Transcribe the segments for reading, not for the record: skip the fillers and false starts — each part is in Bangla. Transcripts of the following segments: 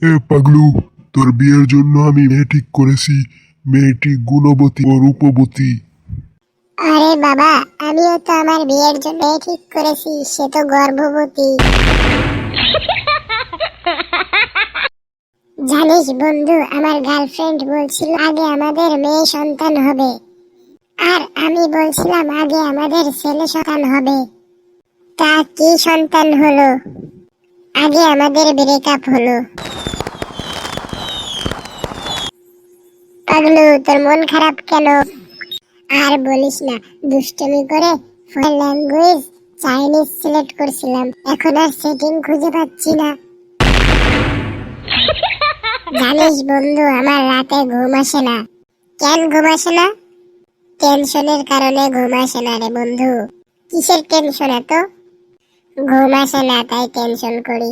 এ পাগলু, তোর বিয়ের জন্য আমি মেয়ে ঠিক করেছি। মেয়েটি গুণবতী ও রূপবতী। আরে বাবা, আমিও তো আমার বিয়ের জন্য ঠিক করেছি, সে তো গর্ভবতী। জানিস বন্ধু, আমার গার্লফ্রেন্ড বলছিল আগে আমাদের মেয়ে সন্তান হবে, আর আমি বলছিলাম আগে আমাদের ছেলে সন্তান হবে। তা কি সন্তান হলো? আগে আমাদের ব্রেকআপ হলো। পাগলু, তোর মন খারাপ কেন? আর বলিস না, দুষ্টুমি করে ফরেন ল্যাঙ্গুয়েজ চাইনিজ সিলেক্ট করছিলাম, এখন আর সেটিং খুঁজে পাচ্ছি না। জানিস বন্ধু, আমার রাতে ঘুম আসে না। কেন ঘুম আসে না? টেনশনের কারণে ঘুম আসে না রে বন্ধু। কিসের টেনশন এত? ঘুম আসে না তাই টেনশন করি।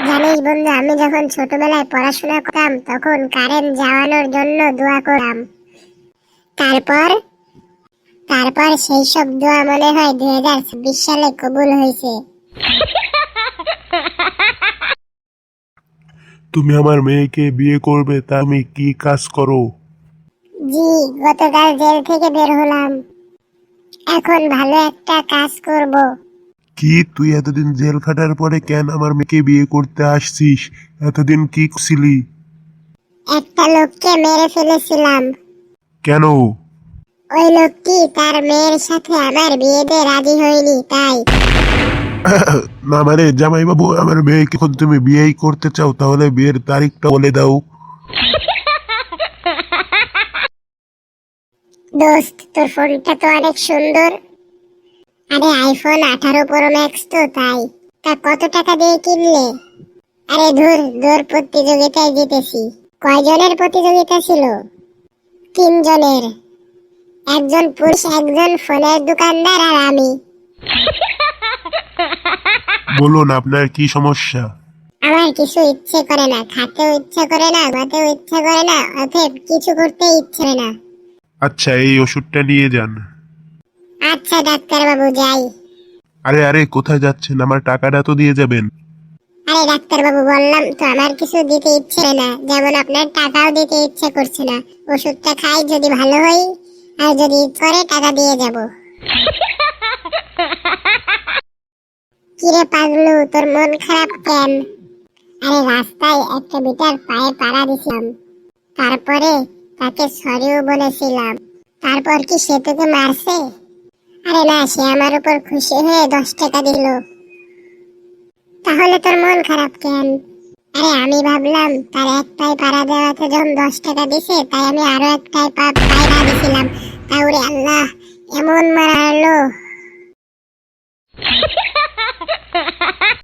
জানিস বন্ধু, আমি যখন ছোটবেলায় পড়াশোনা করতাম তখন কারেন্ট যাওয়ানোর জন্য দোয়া করতাম। তারপর তারপর সেই সব দোয়া মনে হয় 2026 সালে কবুল হয়েছে। তুমি আমার মেয়েকে বিয়ে করবে, তা আমি কি কাজ করো? জি, গতকাল জেল থেকে বের হলাম, এখন ভালো একটা কাজ করব। কি, তুই এতদিন জেল খাটার পরে কেন আমার মেয়েকে বিয়ে করতে আসছিস? এতদিন কি ছিলি? একটা লোককে মেরে ফেলেছিলাম। কেন? ওই লোকটি তার মেয়ের সাথে আমার বিয়েতে রাজি হয়নি, তাই। না মানে জামাই বাবু, আমার মেয়েকে এখন তুমি বিয়েই করতে চাও, তাহলে বিয়ের তারিখটা বলে দাও। দোস্ত, তোর ফোনটা তো অনেক সুন্দর। আরে আইফোন 18 প্রো ম্যাক্স তো, তাই। তা কত টাকা দিয়ে কিনলে? আরে ধুর, দৌড় প্রতিযোগিতায় জিতেছি। কয়জনের প্রতিযোগিতা ছিল? 3 জনের। একজন পুরুষ, একজন ফোনের দোকানদার, আর আমি। বলুন আপনার কি সমস্যা? আমার কিছু ইচ্ছে করে না, খাতেও ইচ্ছে করে না, ঘুমাতেও ইচ্ছে করে না, অতএব কিছু করতে ইচ্ছে হয় না। আচ্ছা, এই ওষুধটা নিয়ে যান। আচ্ছা ডাক্তার বাবু, যাই। আরে আরে, কোথায় যাচ্ছেন? আমার টাকাটা তো দিয়ে যাবেন। আরে ডাক্তার বাবু, বললাম তো আমার কিছু দিতে ইচ্ছে হয় না, যেমন আপনার টাকাও দিতে ইচ্ছে করছে না। ওষুধটা খাই, যদি ভালো হই, আর যদি ইচ্ছে করে টাকা দিয়ে যাব। কিরে পাগলু, তোর মন খারাপ কেন? আরে রাস্তায় একটা বিটার পায়ে পাড়া দিছিলাম, তারপরে তাকে সরিও বলেছিলাম। তারপর কি সে তোকে মারছে? আরে না, সে আমার উপর খুশি হয়ে 10 টাকা দিল। তাহলে তোর মন খারাপ কেন? আরে আমি ভাবলাম তার এক পায়ে পাড়া দেওয়াতে যখন 10 টাকা দিছে, তাই আমি আরো এক পায়রা দিছিলাম। তাহলে আল্লাহ, এমন মারলো।